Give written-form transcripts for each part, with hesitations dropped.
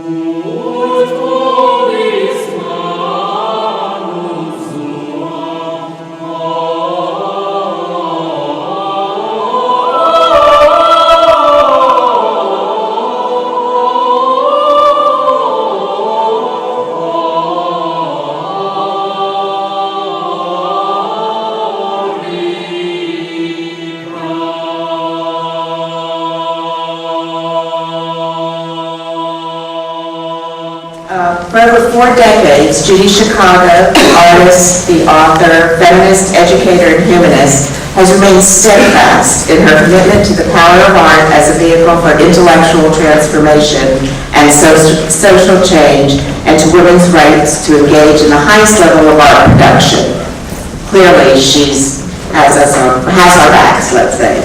For over 4 decades, Judy Chicago, the artist, the author, feminist, educator, and humanist, has remained steadfast in her commitment to the power of art as a vehicle for intellectual transformation and social change, and to women's rights to engage in the highest level of art production. Clearly, she has our backs, let's say.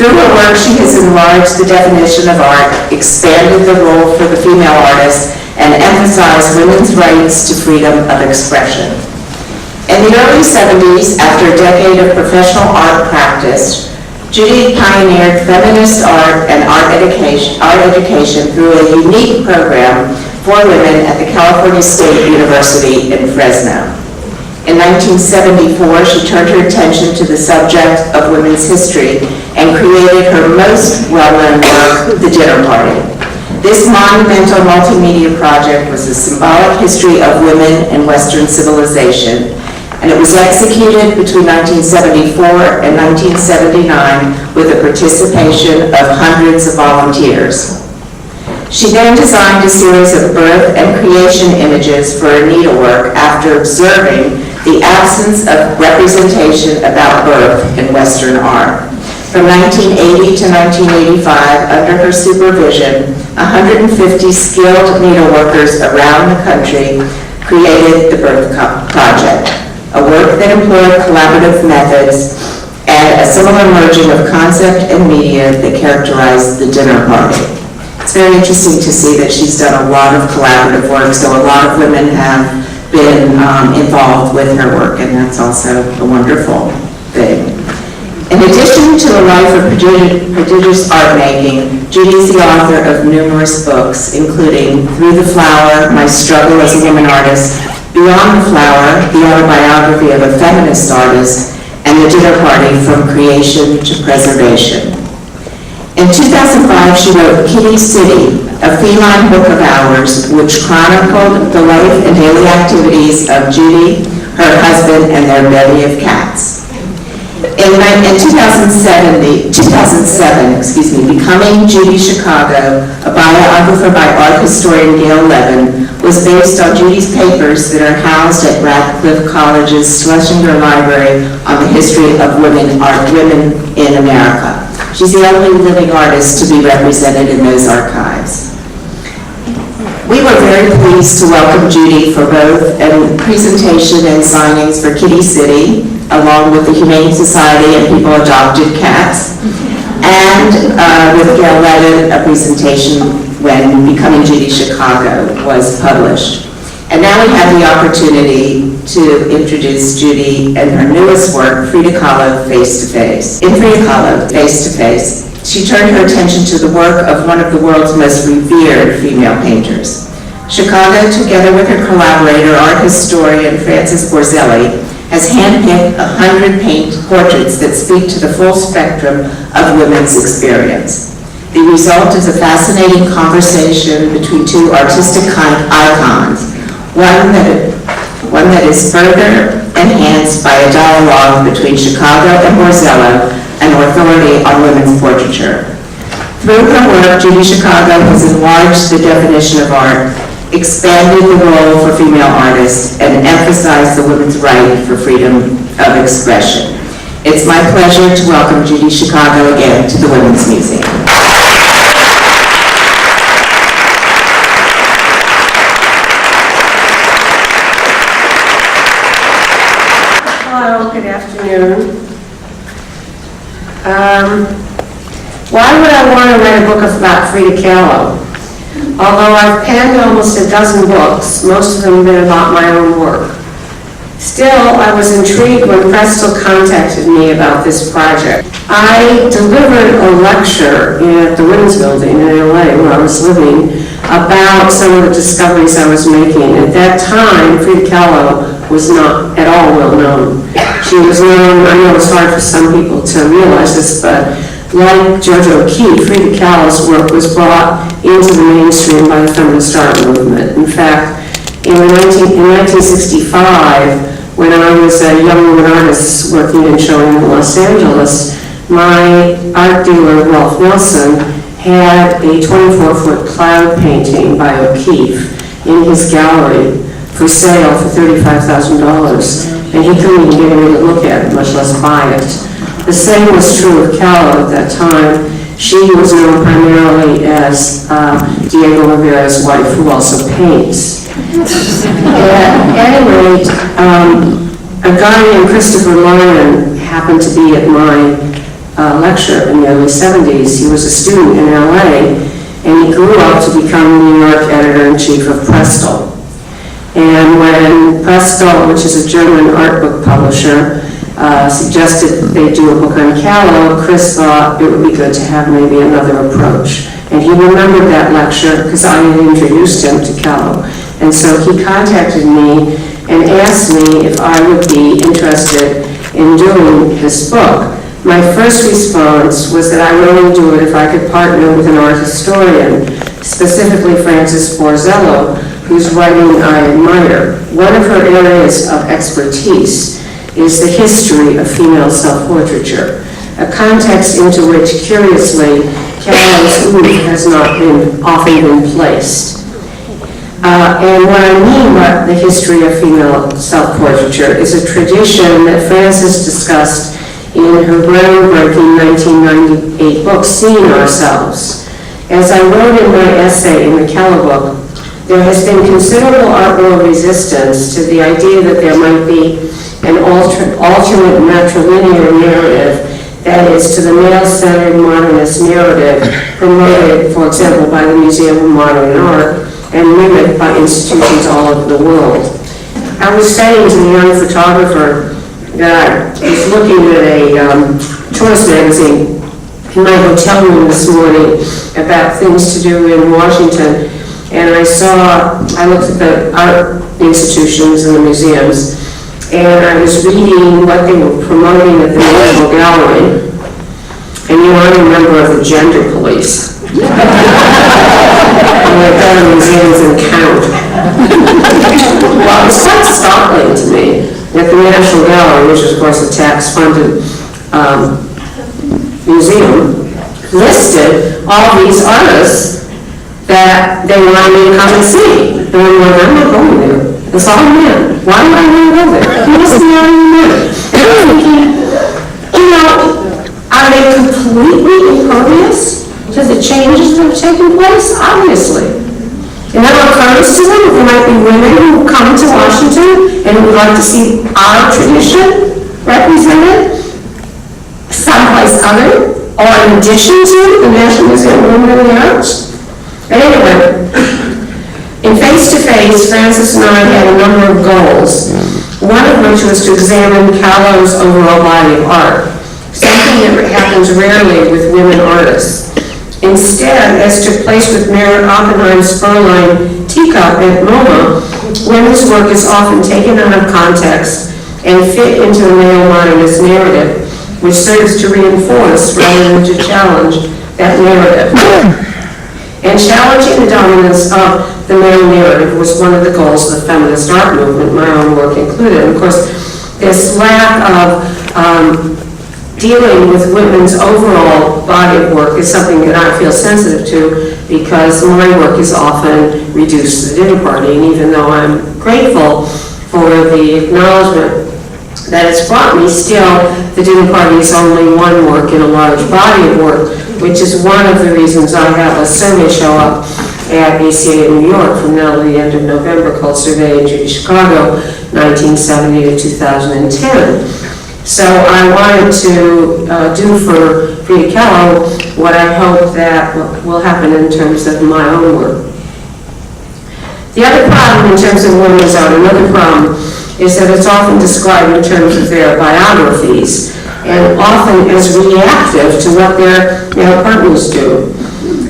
Through her work, she has enlarged the definition of art, expanded the role for the female artist, and emphasized women's rights to freedom of expression. In the early 70s, after a decade of professional art practice, Judy pioneered feminist art and art education through a unique program for women at the California State University in Fresno. In 1974, she turned her attention to the subject of women's history and created her most well-known work, The Dinner Party. This monumental multimedia project was a symbolic history of women in Western civilization, and it was executed between 1974 and 1979 with the participation of hundreds of volunteers. She then designed a series of birth and creation images for her needlework after observing the absence of representation about birth in Western art. From 1980 to 1985, under her supervision, 150 skilled needleworkers around the country created the Birth Project, a work that employed collaborative methods and a similar merging of concept and media that characterized the dinner party. It's very interesting to see that she's done a lot of collaborative work, so a lot of women have been involved with her work, and that's also a wonderful thing. In addition to a life of prodigious art making, Judy is the author of numerous books, including Through the Flower, My Struggle as a Woman Artist, Beyond the Flower, the autobiography of a feminist artist, and The Dinner Party, From Creation to Preservation. In 2005, she wrote Kitty City, a feline book of hours, which chronicled the life and daily activities of Judy, her husband, and their bevy of cats. In 2007, Becoming Judy Chicago, a biographer by art historian Gail Levin, was based on Judy's papers that are housed at Radcliffe College's Schlesinger Library on the history of women in America. She's the only living artist to be represented in those archives. We were very pleased to welcome Judy for both a presentation and signings for Kitty City, along with the Humane Society and People Adopted Cats, and with Gail Levin, a presentation when Becoming Judy Chicago was published. And now we have the opportunity to introduce Judy and her newest work, Frida Kahlo, Face to Face. In Frida Kahlo, Face to Face, she turned her attention to the work of one of the world's most revered female painters. Chicago, together with her collaborator, art historian Frances Borzelli, has handpicked 100 portraits that speak to the full spectrum of women's experience. The result is a fascinating conversation between two artistic icons, one that is further enhanced by a dialogue between Chicago and Borzello, an authority on women's portraiture. Through her work, Judy Chicago has enlarged the definition of art, expanded the role for female artists, and emphasized the women's right for freedom of expression. It's my pleasure to welcome Judy Chicago again to the Women's Museum. Hello, good afternoon. Why would I want to write a book about Frida Kahlo? Although I've penned almost a dozen books, most of them have been about my own work. Still, I was intrigued when Presto contacted me about this project. I delivered a lecture at the Women's Building in LA, where I was living, about some of the discoveries I was making. At that time, Frida Kahlo was not at all well known. She was known, I know it's hard for some people to realize this, but like George O'Keeffe, Frida Kahlo's work was brought into the mainstream by the feminist art movement. In fact, in 1965, when I was a young woman artist working and showing in Los Angeles, my art dealer, Ralph Nelson, had a 24-foot cloud painting by O'Keeffe in his gallery for sale for $35,000, and he couldn't even get me to look at it, much less buy it. The same was true of Kahlo at that time. She was known primarily as Diego Rivera's wife, who also paints. At any rate, a guy named Christopher Lyon happened to be at my lecture in the early 70s. He was a student in LA, and he grew up to become New York editor-in-chief of Prestel. And when Prestel, which is a German art book publisher, suggested that they do a book on Kahlo, Chris thought it would be good to have maybe another approach. And he remembered that lecture because I had introduced him to Kahlo. And so he contacted me and asked me if I would be interested in doing this book. My first response was that I would only do it if I could partner with an art historian, specifically Frances Borzello, whose writing I admire. One of her areas of expertise is the history of female self-portraiture, a context into which, curiously, Kahlo's oeuvre has not often been placed. And what I mean by the history of female self-portraiture is a tradition that Frances discussed in her groundbreaking 1998 book, Seeing Ourselves. As I wrote in my essay in the Kahlo book, there has been considerable art world resistance to the idea that there might be an alternate matrilinear narrative, that is, to the male-centered modernist narrative promoted, for example, by the Museum of Modern Art and mimicked by institutions all over the world. I was saying to the young photographer that I was looking at a tourist magazine in my hotel room this morning about things to do in Washington, and I looked at the art institutions and the museums, and I was reading what they were promoting at the National Gallery, and I'm a member of the gender police. And I go to museums and count. Well, it's quite startling to me that the National Gallery, which is of course a tax-funded museum, listed all these artists that they wanted me to come and see. And I'm like, I'm not going there. It's all men. Why do I want to go there? Who is the only men? And I'm thinking, are they completely impervious to the changes that have taken place? Obviously. It never occurs to them that there might be women who come to Washington and would like to see our tradition represented someplace other, or in addition to the National Museum of Women and the Arts. But anyway, in Face-to-Face, Frances and I had a number of goals, one of which was to examine Kahlo's overall body of art, something that happens rarely with women artists. Instead, as took place with Mary Oppenheim's Spurline teacup at MoMA, women's work is often taken out of context and fit into the male modernist narrative, which serves to reinforce rather than to challenge that narrative. And challenging the dominance of the male narrative was one of the goals of the feminist art movement, my own work included. And of course, this lack of dealing with women's overall body of work is something that I feel sensitive to, because my work is often reduced to the dinner party. And even though I'm grateful for the acknowledgement that it's brought me, still the dinner party is only one work in a large body of work, which is one of the reasons I have a survey show up at ACA in New York from now to the end of November called Surveying JUDY Chicago 1970 to 2010. So I wanted to do for Frida Kahlo what I hope that will happen in terms of my own work. The other problem in terms of women's art, another problem, is that it's often described in terms of their biographies, and often as reactive to what their male partners do.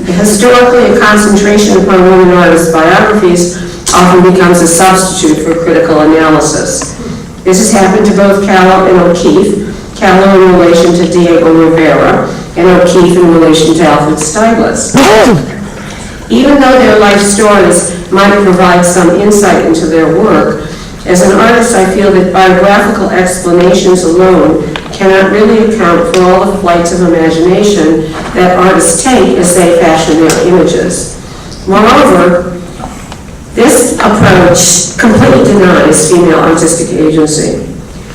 Historically, a concentration upon women artists' biographies often becomes a substitute for critical analysis. This has happened to both Kahlo and O'Keeffe, Kahlo in relation to Diego Rivera, and O'Keeffe in relation to Alfred Stieglitz. Even though their life stories might provide some insight into their work, as an artist I feel that biographical explanations alone cannot really account for all the flights of imagination that artists take as they fashion their images. Moreover, this approach completely denies female artistic agency,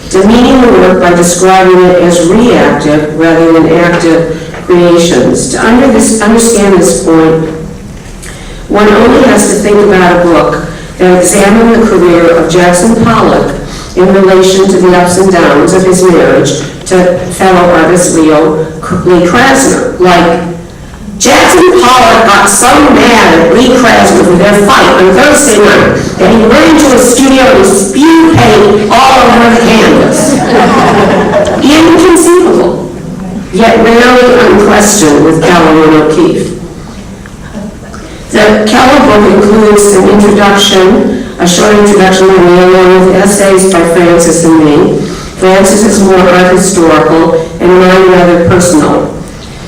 demeaning the work by describing it as reactive rather than active creations. To understand this point, one only has to think about a book that examined the career of Jackson Pollock in relation to the ups and downs of his marriage to fellow artist Lee Krasner. Like, Jackson Pollock got so mad at Lee Krasner for their fight on Thursday night that he went into his studio and spewed paint all over the canvas. Inconceivable, yet rarely unquestioned with Kahlo and O'Keeffe. The Kahlo book includes an introduction, a short introduction to me, along with essays by Frances and me. Frances is more art historical and mine rather personal.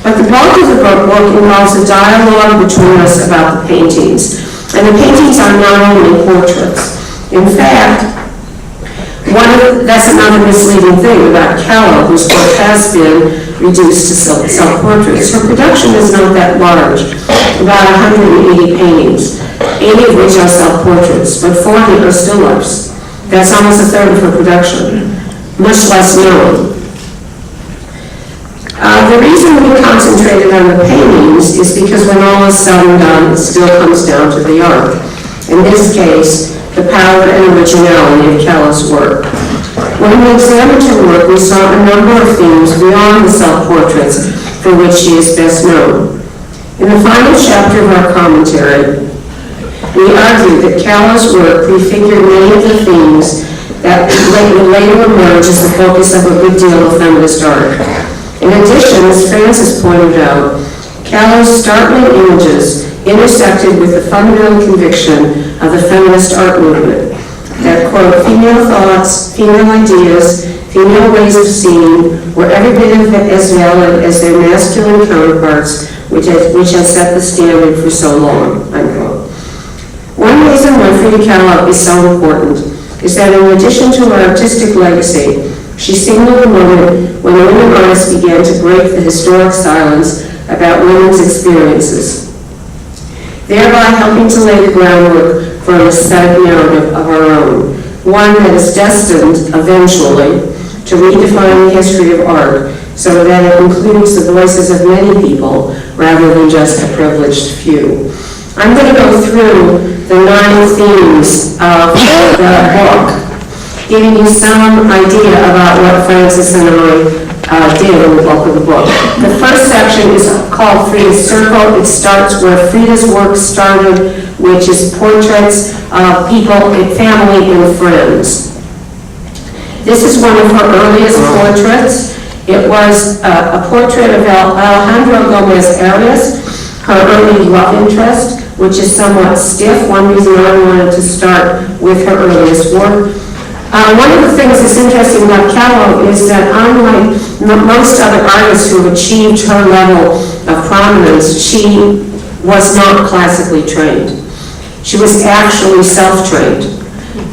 But the bulk of the book involves a dialogue between us about the paintings. And the paintings are not only portraits. In fact, that's another misleading thing about Kahlo, whose work has been reduced to self-portraits. Her production is not that large, about 180 paintings, 80 of which are self-portraits, but 40 are still lifes. That's almost a third of her production, much less known. The reason we concentrated on the paintings is because when all is said and done, it still comes down to the art. In this case, the power and originality of Kahlo's work. When we examined her work, we saw a number of themes beyond the self-portraits for which she is best known. In the final chapter of our commentary, we argued that Kahlo's work prefigured many of the themes that would later emerge as the focus of a good deal of feminist art. In addition, as Frances pointed out, Kahlo's startling images intersected with the fundamental conviction of the feminist art movement that, quote, female thoughts, female ideas, female ways of seeing were every bit as valid as their masculine counterparts, which has set the standard for so long, unquote. One reason why Frida Kahlo is so important is that in addition to her artistic legacy, she signaled the moment when women artists began to break the historic silence about women's experiences, thereby helping to lay the groundwork for an aesthetic narrative of our own, one that is destined, eventually, to redefine the history of art so that it includes the voices of many people rather than just a privileged few. I'm going to go through the 9 themes of the book, giving you some idea about what Frances and I did in the bulk of the book. The first section is called Frida's Circle. It starts where Frida's work started, which is portraits of people, family, and friends. This is one of her earliest portraits. It was a portrait of Alejandro Gomez Arias, her early love interest, which is somewhat stiff. One reason I wanted to start with her earliest work. One of the things that's interesting about Kahlo is that unlike most other artists who have achieved her level of prominence, she was not classically trained. She was actually self-trained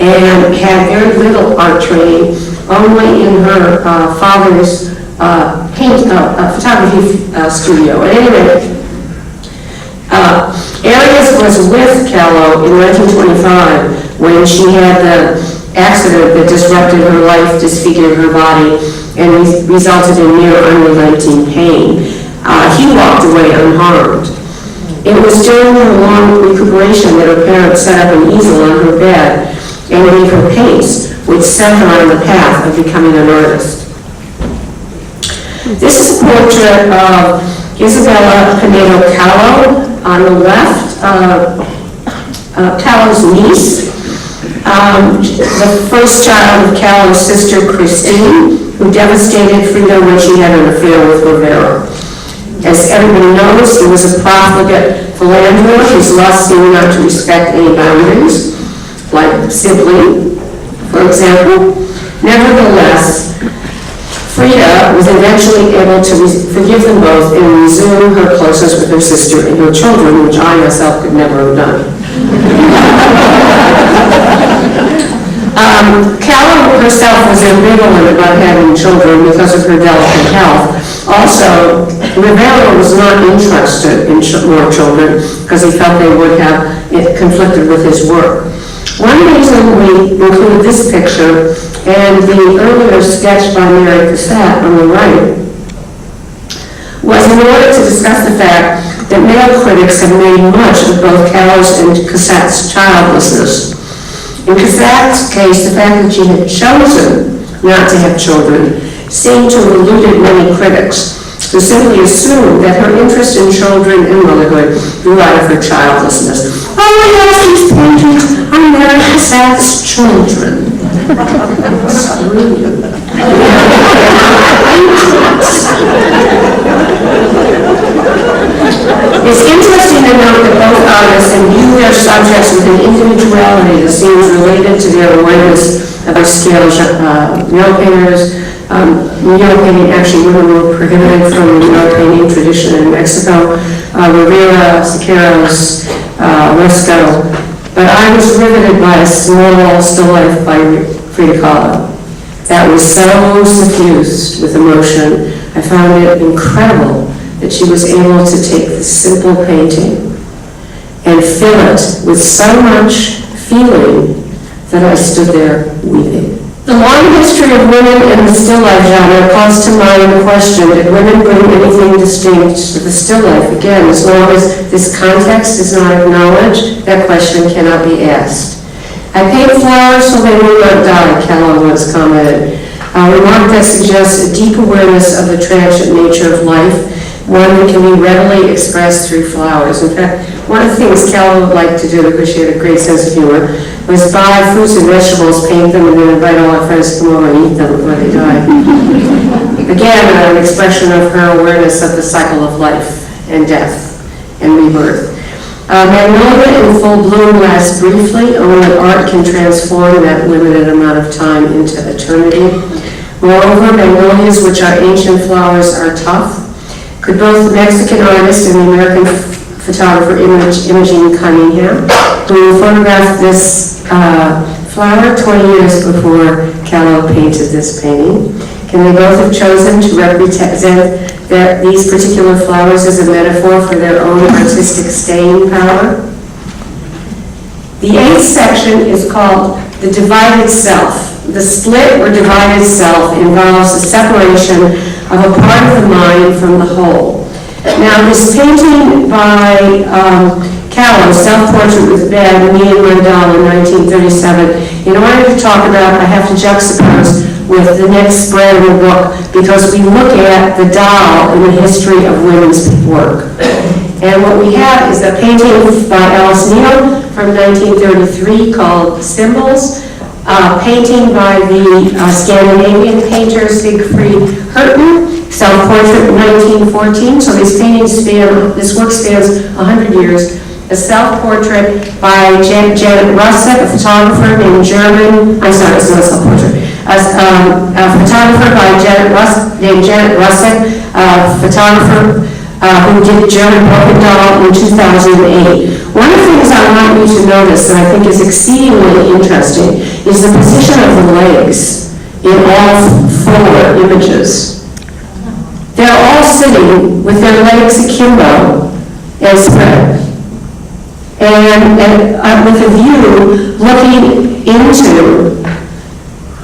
and had very little art training, only in her father's photography studio. At any rate, Arias was with Kahlo in 1925 when she had the accident that disrupted her life, disfigured her body, and resulted in near unrelenting pain. He walked away unharmed. It was during her long recuperation that her parents set up an easel on her bed and gave her paints, which set her on the path of becoming an artist. This is a portrait of Isabella Pinedo Kahlo on the left, Kahlo's niece. The first child of Kahlo's sister, Christine, who devastated Frida when she had an affair with Rivera. As everybody knows, he was a profligate philanderer whose lust seemed not to respect any boundaries, like sibling, for example. Nevertheless, Frida was eventually able to forgive them both and resume her closeness with her sister and her children, which I myself could never have done. Kahlo herself was ambivalent about having children because of her delicate health. Also, Rivera was not interested in more children because he felt they would have conflicted with his work. One reason we include this picture and the earlier sketch by Mary Cassatt on the right was in order to discuss the fact that male critics have made much of both Kahlo's and Cassatt's childlessness. In Cassatt's case, the fact that she had chosen not to have children seemed to have eluded many critics, who simply assumed that her interest in children and motherhood grew out of her childlessness. Oh, yes, these paintings are Mary Cassatt's children. It's interesting to note that both artists imbue their subjects with an individuality that seems related to their awareness of their skills. Mural painters, mural painting, actually women were prohibited from the mural painting tradition in Mexico. Rivera, Siqueiros, Risco. But I was riveted by a small still life by Frida Kahlo that was so suffused with emotion. I found it incredible that she was able to take this simple painting and fill it with so much feeling that I stood there weeping. The long history of women in the still life genre calls to mind the question, did women bring anything distinct to the still life? Again, as long as this context is not acknowledged, that question cannot be asked. I paint flowers so they will not die, Kahlo once commented. A remark that suggests a deep awareness of the transient nature of life, one that can be readily expressed through flowers. In fact, one of the things Kahlo would like to do, because she had a great sense of humor, was buy fruits and vegetables, paint them, and then invite all our friends to come over and eat them before they die. Again, an expression of her awareness of the cycle of life and death and rebirth. Magnolia in full bloom lasts briefly, only art can transform that limited amount of time into eternity. Moreover, magnolias, which are ancient flowers, are tough. Could both the Mexican artist and the American photographer Imogen Cunningham, who photographed this flower 20 years before Kahlo painted this painting, can they both have chosen to represent these particular flowers as a metaphor for their own artistic staying power? The 8th section is called the divided self. The split or divided self involves the separation of a part of the mind from the whole. Now, this painting by Kahlo, Self-Portrait with Bed, Me and My Doll in 1937, in order to talk about, I have to juxtapose with the next spread of the book, because we look at the doll in the history of women's work. And what we have is a painting by Alice Neal from 1933 called Symbols, a painting by the Scandinavian painter Sigfrid Herten, Self-Portrait 1914. So these paintings span, this work spans 100 years. A self-portrait by Janet Russek, a photographer named German, I'm sorry, it's not a self-portrait. A photographer named Janet Russek, a photographer who did German Broken Doll in 2008. One of the things I want you to notice that I think is exceedingly interesting is the position of the legs in all 4 images. They're all sitting with their legs akimbo and spread. And with a view looking into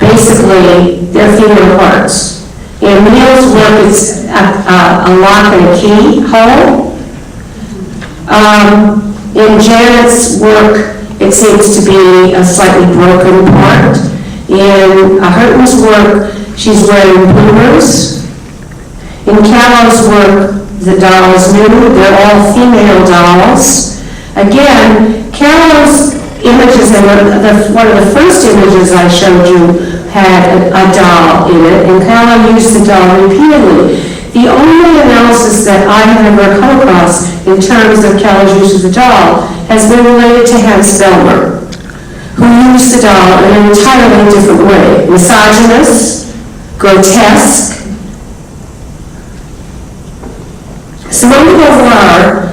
basically their female parts. In Neil's work, it's a lock and a key hole. In Janet's work, it seems to be a slightly broken part. In Herten's work, she's wearing bloomers. In Kahlo's work, the doll is nude. They're all female dolls. Again, Kahlo's images, and one of the first images I showed you had a doll in it, and Kahlo used the doll repeatedly. The only analysis that I have ever come across in terms of Kahlo's use of the doll has been related to Hans Belmer, who used the doll in an entirely different way. Misogynist, grotesque. Simone de Beauvoir,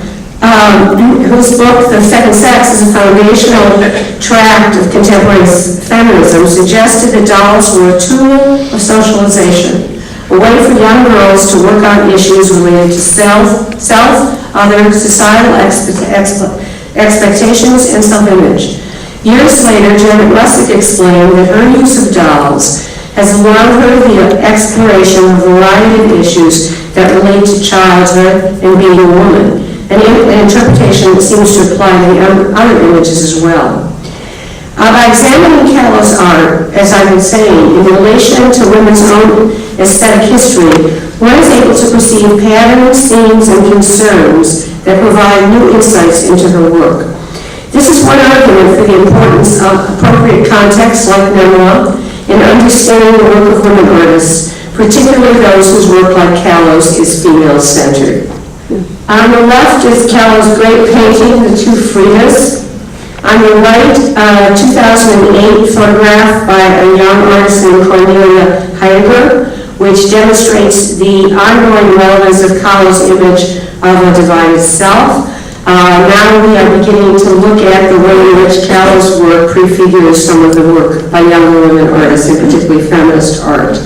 whose book, The Second Sex, is a foundational tract of contemporary feminism, suggested that dolls were a tool of socialization, a way for young girls to work on issues related to self, other, societal expectations, and self-image. Years later, Janet Russick explained that her use of dolls has allowed her the exploration of a variety of issues that relate to childhood and being a woman, an interpretation that seems to apply to the other images as well. By examining Kahlo's art, as I've been saying, in relation to women's own aesthetic history, one is able to perceive patterns, themes, and concerns that provide new insights into her work. This is one argument for the importance of appropriate context like memoir in understanding the work of women artists, particularly those whose work, like Kahlo's, is female-centered. On the left is Kahlo's great painting, The Two Fridas. On the right, a 2008 photograph by a young artist named Cornelia Heidegger, which demonstrates the ongoing relevance of Kahlo's image of a divided self. Now we are beginning to look at the way in which Kahlo's work prefigures some of the work by young women artists, and particularly feminist art.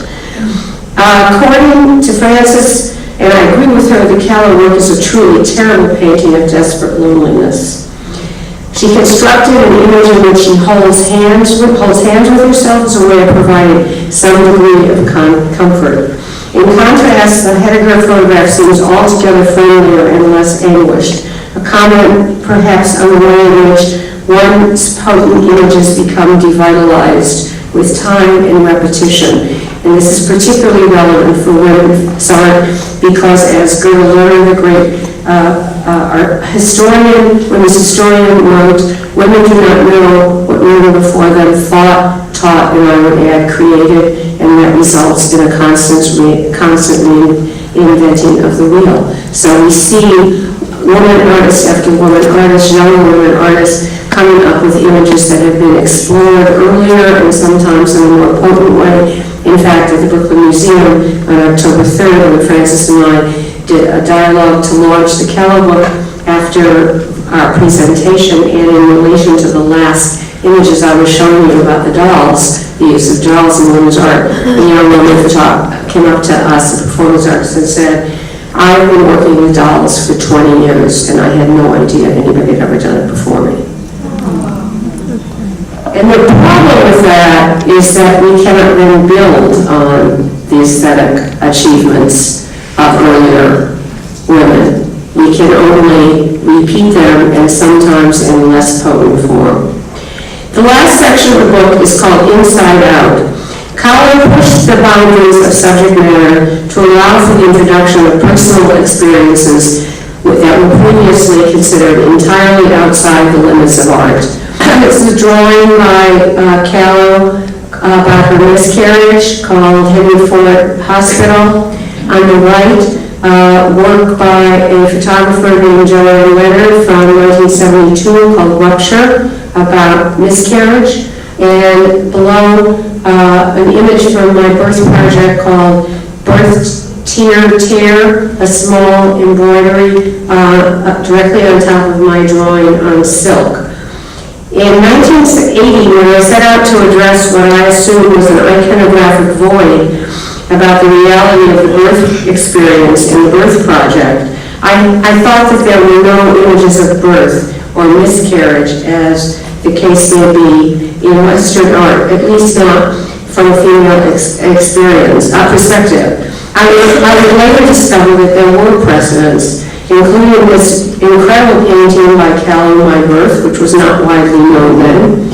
According to Frances, and I agree with her, the Kahlo work is a truly terrible painting of desperate loneliness. She constructed an image in which she holds hands with herself as a way of providing some degree of comfort. In contrast, the Heidegger photograph seems altogether friendlier and less anguished, a comment perhaps on the way in which one's potent images become devitalized with time and repetition. And this is particularly relevant for women's art because, as Gerda Lerner, the great women's historian, wrote, women do not know what women before them thought, taught, and I would add, created, and that results in a constant reinventing of the wheel. So we see woman artists after woman artists, young women artists, coming up with images that have been explored earlier and sometimes in a more potent way. In fact, at the Brooklyn Museum on October 3rd, when Frances and I did a dialogue to launch the Kahlo book after our presentation, and in relation to the last images I was showing you about the dolls, the use of dolls in women's art, the young woman at the top came up to us, a performance artist, and said, I've been working with dolls for 20 years, and I had no idea anybody had ever done it before me. And the problem with that is that we cannot then build on the aesthetic achievements of earlier women. We can only repeat them, and sometimes in less potent form. The last section of the book is called Inside Out. Kahlo pushed the boundaries of subject matter to allow for the introduction of personal experiences that were previously considered entirely outside the limits of art. This is a drawing by Kahlo about her miscarriage called Henry Ford Hospital. On the right, work by a photographer named Joanne Leonard from 1972 called Rupture about miscarriage. And below, an image from my birth project called Birth Tear, a small embroidery directly on top of my drawing on silk. In 1980, when I set out to address what I assumed was an iconographic void about the reality of the birth experience in the birth project, I thought that there were no images of birth or miscarriage, as the case may be in Western art, at least not from a female perspective. I would later discover that there were precedents, including this incredible painting by Kahlo, My Birth, which was not widely known then.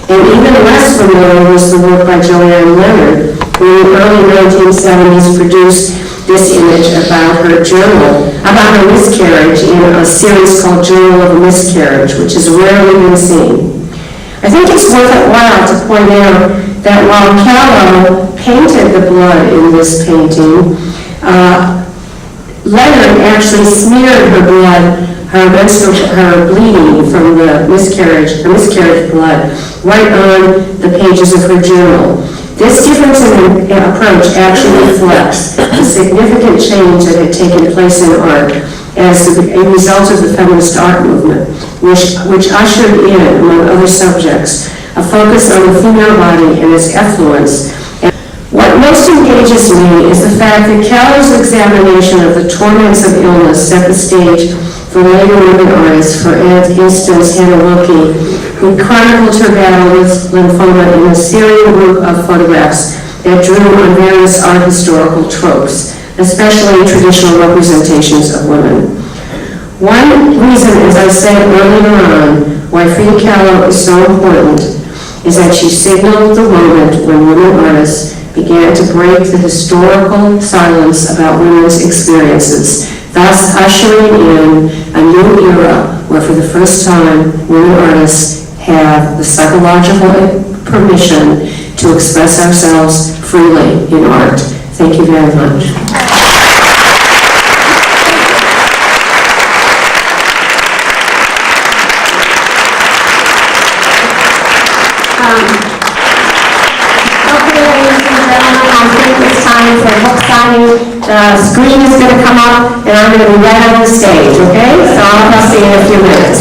And even less familiar was the work by Joanne Leonard, who in the early 1970s produced this image about her journal, about her miscarriage in a series called Journal of a Miscarriage, which has rarely been seen. I think it's worthwhile to point out that while Kahlo painted the blood in this painting, Leonard actually smeared her blood, her bleeding from the miscarriage blood, right on the pages of her journal. This difference in approach actually reflects the significant change that had taken place in art as a result of the feminist art movement, which ushered in, among other subjects, a focus on the female body and its effluence. What most engages me is the fact that Kahlo's examination of the torments of illness set the stage for later women artists, for instance, Hannah Wilkie, who chronicled her battle with lymphoma in a serial group of photographs that drew on various art historical tropes, especially traditional representations of women. One reason, as I said earlier on, why Frida Kahlo is so important is that she signaled the moment when women artists began to break the historical silence about women's experiences, thus ushering in a new era where for the first time women artists have the psychological permission to express ourselves freely in art. Thank you very much. I think it's time for book signing. The screen is going to come up, and I'm going to be right on the stage, okay? So I'll see you in a few minutes.